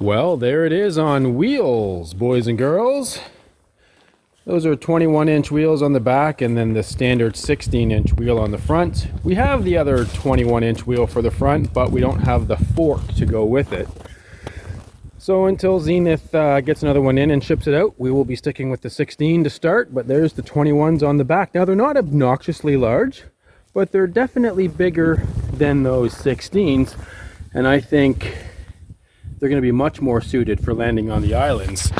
Well, there it is on wheels, boys and girls. Those are 21-inch wheels on the back and then the standard 16-inch wheel on the front. We have the other 21-inch wheel for the front, but we don't have the fork to go with it. So until Zenith gets another one in and ships it out, we will be sticking with the 16 to start, but there's the 21s on the back. Now, they're not obnoxiously large, but they're definitely bigger than those 16s, and I think they're going to be much more suited for landing on the islands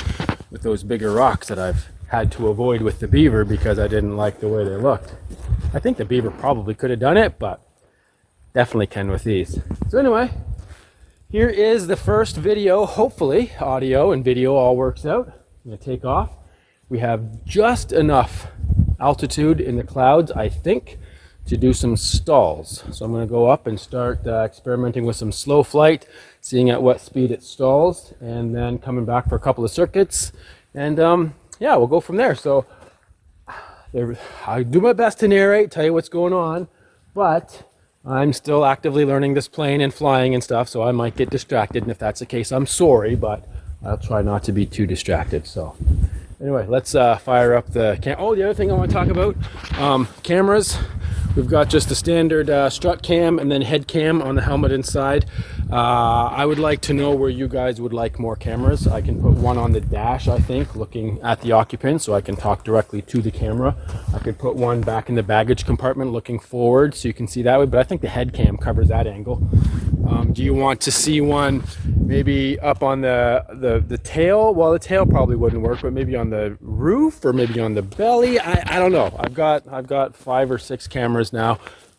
with those bigger rocks that I've had to avoid with the Beaver because I didn't like the way they looked. I think the Beaver probably could have done it, but definitely can with these. So anyway, here is the first video. Hopefully audio and video all works out. I'm going to take off. We have just enough altitude in the clouds, I think, to do some stalls. So I'm going to go up and start experimenting with some slow flight, seeing at what speed it stalls, and then coming back for a couple of circuits. And yeah, we'll go from there. So I do my best to narrate, tell you what's going on, but I'm still actively learning this plane and flying and stuff, so I might get distracted. And if that's the case, I'm sorry, but I'll try not to be too distracted. So anyway, let's fire up the the other thing I want to talk about, cameras. We've got just the standard strut cam and then head cam on the helmet inside. I would like to know where you guys would like more cameras. I can put one on the dash, I think, looking at the occupant, so I can talk directly to the camera. I could put one back in the baggage compartment looking forward so you can see that way, but I think the head cam covers that angle. Do you want to see one maybe up on the tail? Well, the tail probably wouldn't work, but maybe on the roof or maybe on the belly. I don't know. I've got 5 or 6 cameras now.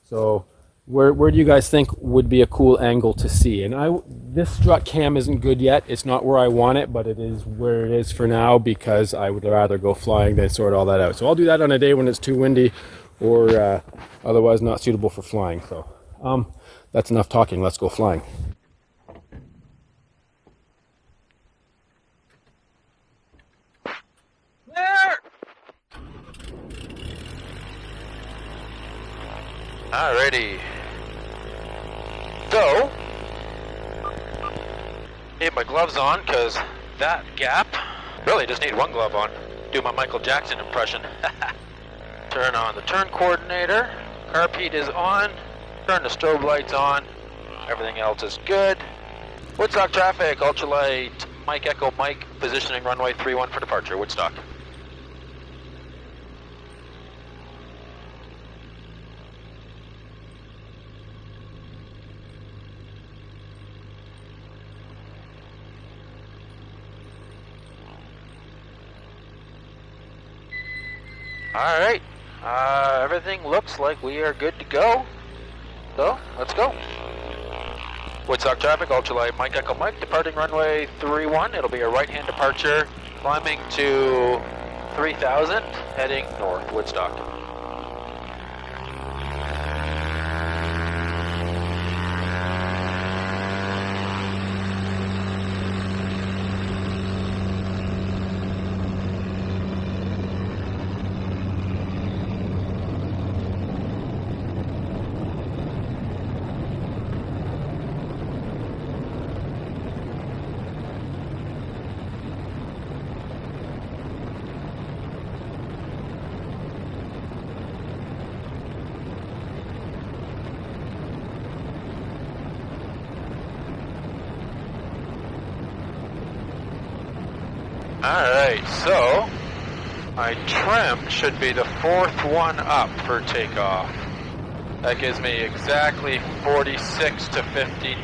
So where do you guys think would be a cool angle to see? And this strut cam isn't good yet. It's not where I want it, but it is where it is for now because I would rather go flying than sort all that out. So I'll do that on a day when it's too windy or otherwise not suitable for flying. So that's enough talking. Let's go flying. There! Alrighty. So, need my gloves on because that gap really just need one glove on. Do my Michael Jackson impression. Turn on the turn coordinator. Carb heat is on. Turn the strobe lights on. Everything else is good. Woodstock traffic, ultralight, Mike Echo Mike, positioning runway 31 for departure, Woodstock. Alright, everything looks like we are good to go. So, let's go. Woodstock traffic, ultralight, Mike Echo Mike, departing runway 31. It'll be a right-hand departure, climbing to 3000, heading north, Woodstock. Alright, so my trim should be the 4th one up for takeoff. That gives me exactly 46 to 50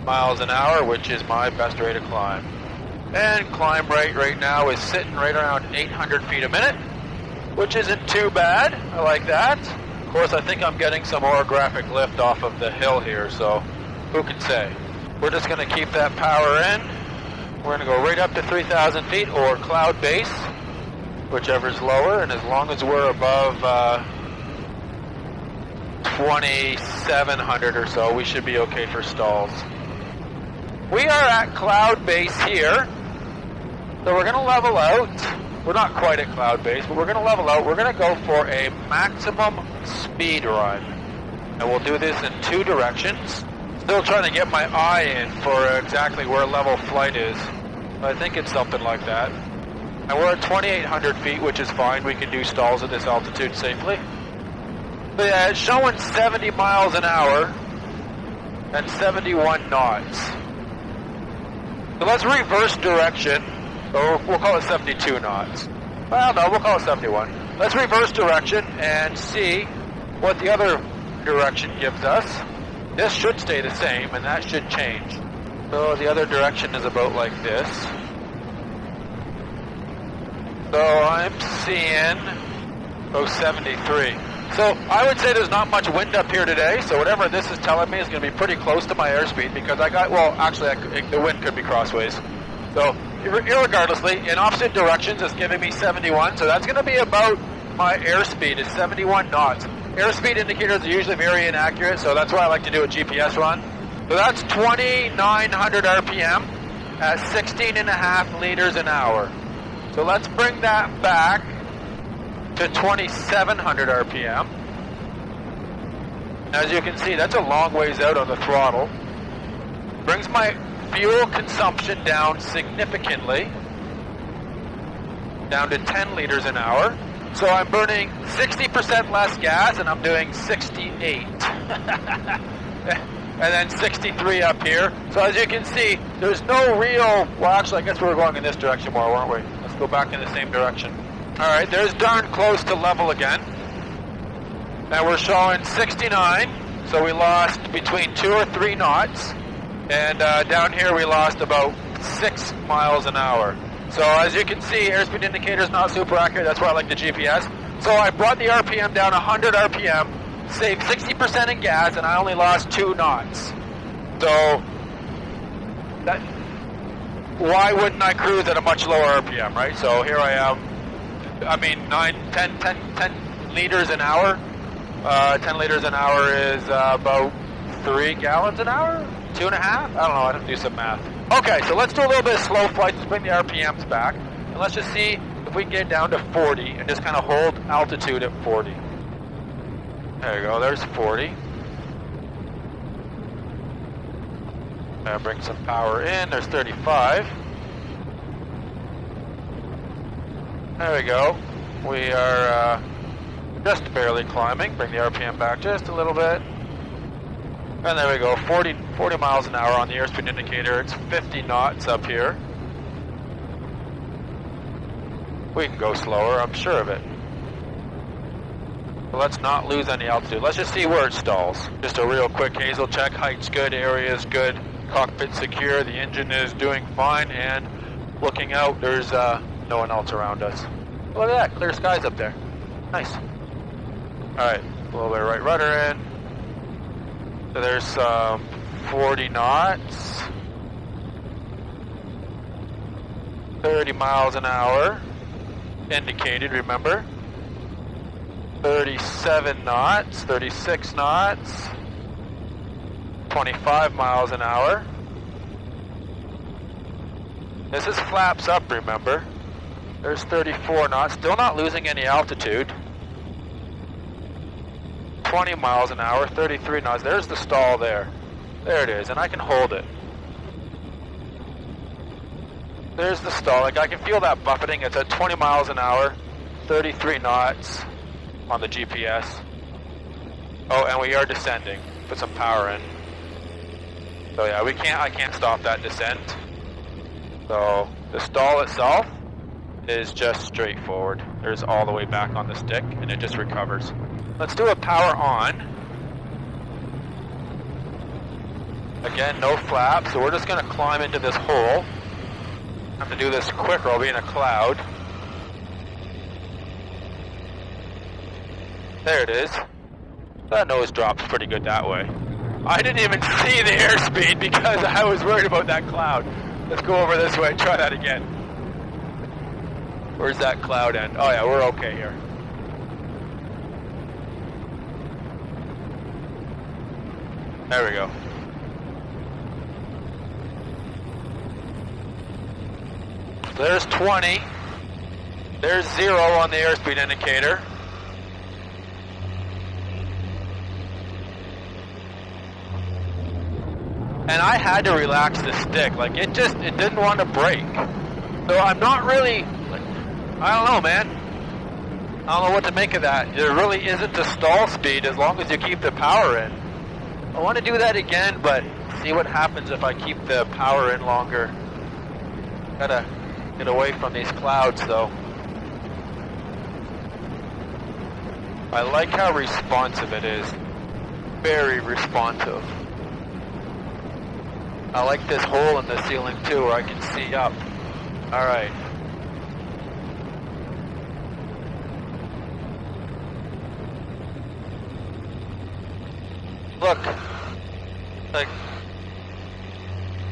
miles an hour, which is my best rate of climb. And climb rate right now is sitting right around 800 feet a minute, which isn't too bad. I like that. Of course, I think I'm getting some orographic lift off of the hill here, so who can say? We're just going to keep that power in. We're going to go right up to 3,000 feet or cloud base, whichever's lower, and as long as we're above 2,700 or so, we should be okay for stalls. We are at cloud base here, so we're going to level out. We're not quite at cloud base, but we're going to level out. We're going to go for a maximum speed run, and we'll do this in 2 directions. It's Still trying to get my eye in for exactly where level flight is. I think it's something like that. And we're at 2,800 feet, which is fine. We can do stalls at this altitude safely. But yeah, it's showing 70 miles an hour and 71 knots. So let's reverse direction. Or we'll call it 72 knots. Well, no, we'll call it 71. Let's reverse direction and see what the other direction gives us. This should stay the same, and that should change. So the other direction is about like this. So I'm seeing 73. So I would say there's not much wind up here today, so whatever this is telling me is going to be pretty close to my airspeed because I got, well, actually the wind could be crossways. So irregardlessly, in opposite directions, it's giving me 71, so that's going to be about my airspeed is 71 knots. Airspeed indicators are usually very inaccurate, so that's why I like to do a GPS run. So that's 2,900 RPM at 16.5 liters an hour. So let's bring that back to 2,700 RPM. As you can see, that's a long ways out on the throttle. Brings my fuel consumption down significantly, down to 10 liters an hour. So I'm burning 60% less gas, and I'm doing 68. And then 63 up here. So as you can see, there's no real, well actually I guess we were going in this direction more, weren't we? Let's go back in the same direction. Alright, there's darn close to level again. Now we're showing 69, so we lost between 2 or 3 knots. And down here we lost about 6 miles an hour. So as you can see, airspeed indicator is not super accurate, that's why I like the GPS. So I brought the RPM down 100 RPM, saved 60% in gas, and I only lost 2 knots. So, that, why wouldn't I cruise at a much lower RPM, right? So here I am, I mean 10 liters an hour. 10 liters an hour is about 3 gallons an hour? 2.5? I don't know, I have to do some math. Okay, so let's do a little bit of slow flight to bring the RPMs back. And let's just see if we can get down to 40 and just kind of hold altitude at 40. There you go, there's 40. And bring some power in, there's 35. There we go. We are just barely climbing. Bring the RPM back just a little bit. And there we go, 40 miles an hour on the airspeed indicator. It's 50 knots up here. We can go slower, I'm sure of it. But let's not lose any altitude. Let's just see where it stalls. Just a real quick hazel check. Height's good, area is good, cockpit secure, the engine is doing fine, and looking out, there's no one else around us. Look at that, clear skies up there. Nice. Alright, a little bit of right rudder in. So there's 40 knots. 30 miles an hour. Indicated, remember. 37 knots, 36 knots. 25 miles an hour. This is flaps up, remember. There's 34 knots, still not losing any altitude. 20 miles an hour, 33 knots. There's the stall there. There it is, and I can hold it. There's the stall. Like I can feel that buffeting. It's at 20 miles an hour, 33 knots on the GPS. Oh, and we are descending. Put some power in. So yeah, I can't stop that descent. So the stall itself is just straightforward. There's all the way back on the stick, and it just recovers. Let's do a power on. Again, no flap, so we're just going to climb into this hole. I have to do this quick or I'll be in a cloud. There it is. That nose drops pretty good that way. I didn't even see the airspeed because I was worried about that cloud. Let's go over this way and try that again. Where's that cloud end? Oh yeah, we're okay here. There we go. There's 20. There's 0 on the airspeed indicator. and I had to relax the stick. Like, it didn't want to break. So I'm not really, like, I don't know, man. I don't know what to make of that. There really isn't a stall speed as long as you keep the power in. I want to do that again, but see what happens if I keep the power in longer. Gotta get away from these clouds, though. I like how responsive it is. Very responsive. I like this hole in the ceiling too, where I can see up. Alright. Look. Like.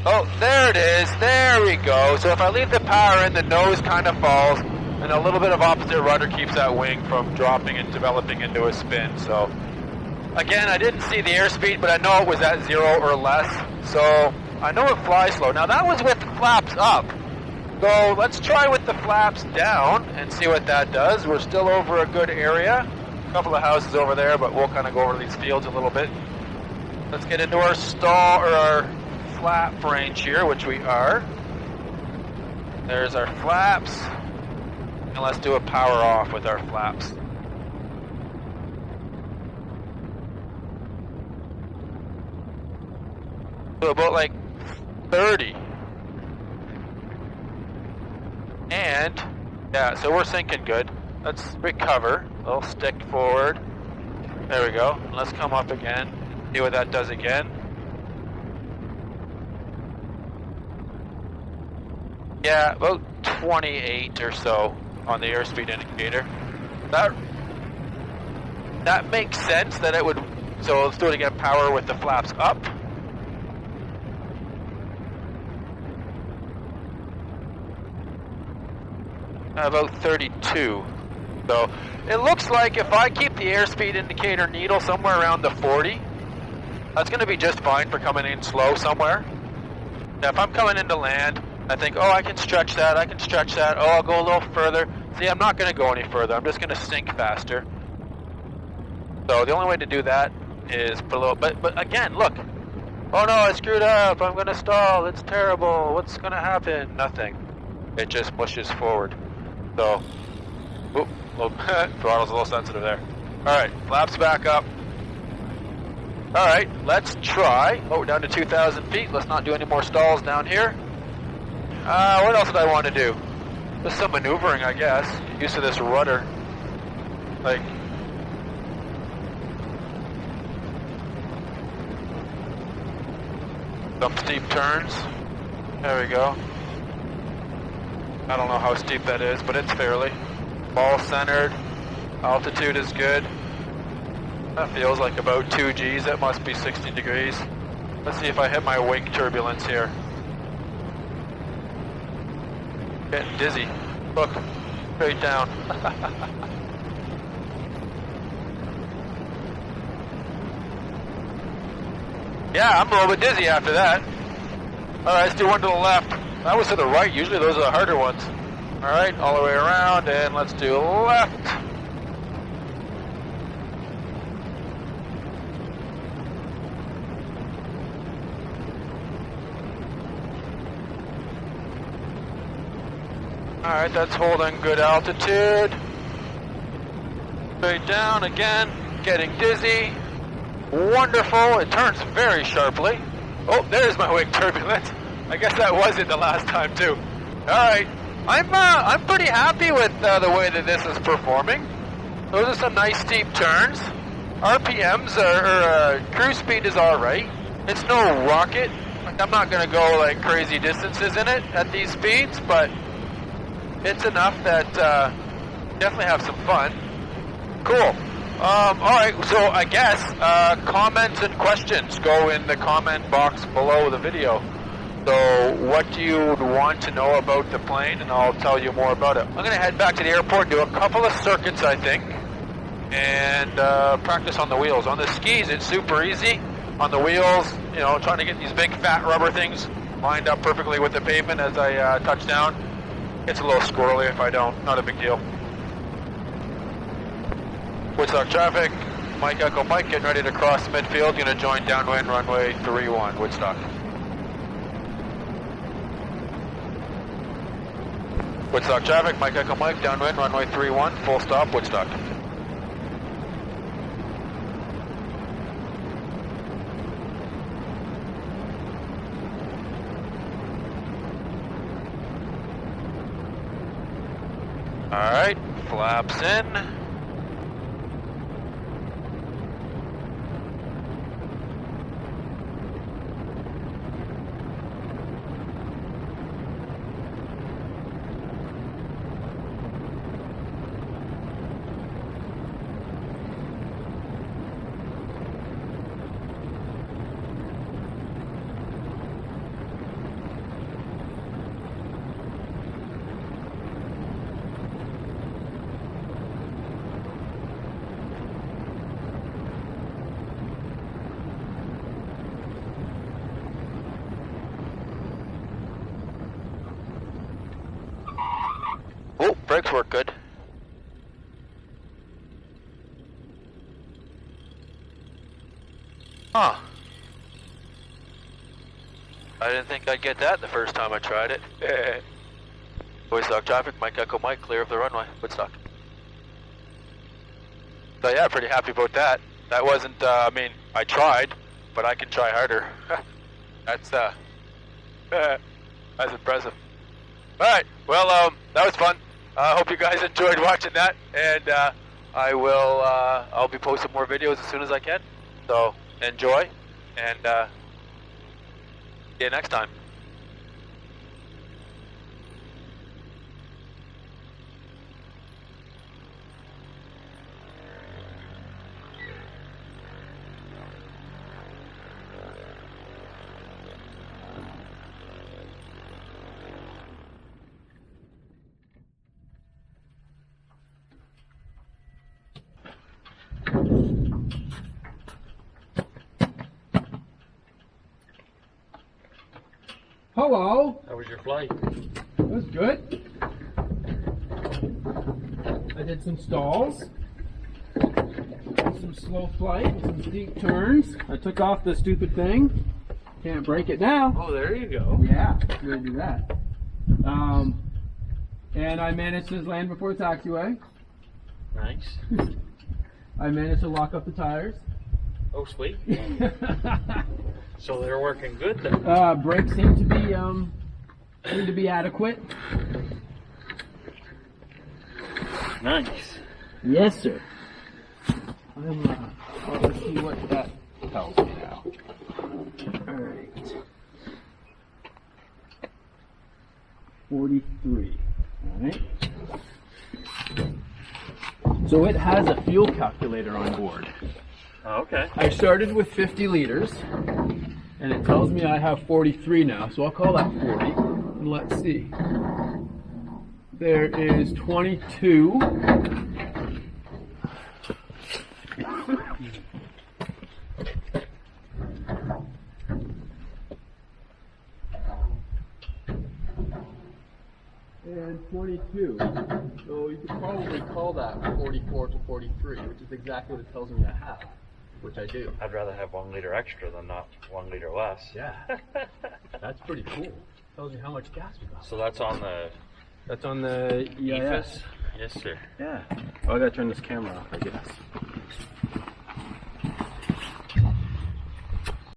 Oh, there it is. There we go. So if I leave the power in, the nose kind of falls, and a little bit of opposite rudder keeps that wing from dropping and developing into a spin. So, again, I didn't see the airspeed, but I know it was at 0 or less. So, I know it flies slow. Now, that was with the flaps up. So, let's try with the flaps down and see what that does. We're still over a good area. A couple of houses over there, but we'll kind of go over these fields a little bit. Let's get into our stall, or our flap range here, which we are. There's our flaps. And let's do a power off with our flaps. So about like 30. And, yeah, so we're sinking good. Let's recover. A little stick forward. There we go. And let's come up again. See what that does again. Yeah, about 28 or so on the airspeed indicator. That makes sense that it would. So let's do it again. Power with the flaps up. About 32. So it looks like if I keep the airspeed indicator needle somewhere around the 40, that's going to be just fine for coming in slow somewhere. Now if I'm coming into land, I think, oh, I can stretch that, oh, I'll go a little further. See, I'm not going to go any further. I'm just going to sink faster. So the only way to do that is put a little, but again, look. Oh no, I screwed up. I'm going to stall. It's terrible. What's going to happen? Nothing. It just pushes forward. So, oop, throttle's a little sensitive there. Alright, flaps back up. Alright, let's try. Oh, we're down to 2,000 feet. Let's not do any more stalls down here. What else did I want to do? Just some maneuvering, I guess. Get used to this rudder. Like, some steep turns. There we go. I don't know how steep that is, but it's fairly. Ball centered. Altitude is good. That feels like about 2 Gs. That must be 60 degrees. Let's see if I hit my wing turbulence here. Getting dizzy. Look, straight down. Yeah, I'm a little bit dizzy after that. Alright, let's do one to the left. That was to the right. Usually those are the harder ones. Alright, all the way around, and let's do left. Alright, that's holding good altitude. Straight down again, getting dizzy. Wonderful, it turns very sharply. Oh, there's my wing turbulence. I guess that was it the last time too. Alright, I'm pretty happy with the way that this is performing. Those are some nice steep turns. RPMs, or cruise speed is alright. It's no rocket. Like, I'm not going to go like crazy distances in it at these speeds, but it's enough that definitely have some fun. Cool. Alright, so I guess comments and questions go in the comment box below the video. So what do you want to know about the plane, and I'll tell you more about it. I'm going to head back to the airport, do a couple of circuits, I think, and practice on the wheels. On the skis, it's super easy. On the wheels, you know, trying to get these big fat rubber things lined up perfectly with the pavement as I touch down. It's a little squirrely if I don't. Not a big deal. Woodstock traffic. Mike Echo Mike getting ready to cross midfield. Going to join downwind runway 31 Woodstock. Woodstock traffic, Mike Echo Mike, downwind, runway 31, full stop, Woodstock. Alright, flaps in. Oh, brakes work good. Huh. I didn't think I'd get that the first time I tried it. Woodstock traffic, Mike Echo Mike, clear of the runway, Woodstock. So yeah, pretty happy about that. That wasn't, I mean, I tried, but I can try harder. That's impressive. Alright, well, that was fun. I hope you guys enjoyed watching that, and I'll be posting more videos as soon as I can. So enjoy, and see you next time. Hello. How was your flight? It was good. I did some stalls, some slow flight, some steep turns. I took off the stupid thing. Can't break it now. Oh, there you go. Yeah, I'm gonna do that. And I managed to land before the taxiway. Nice. I managed to lock up the tires. Oh, sweet. So they're working good then. Brakes seem to be adequate. Nice. Yes, sir. Well, let's see what that tells me now. Alright. 43. Alright. So it has a fuel calculator on board. Oh, okay. I started with 50 liters, and it tells me I have 43 now, so I'll call that 40. And let's see. There is 22. And 22. So you could probably call that 44 to 43, which is exactly what it tells me I have, which I do. I'd rather have 1 liter extra than not 1 liter less. Yeah. That's pretty cool. Tells you how much gas we got. So that's on the That's on the EIS. Yes, sir. Yeah. Oh, I gotta turn this camera off, I guess.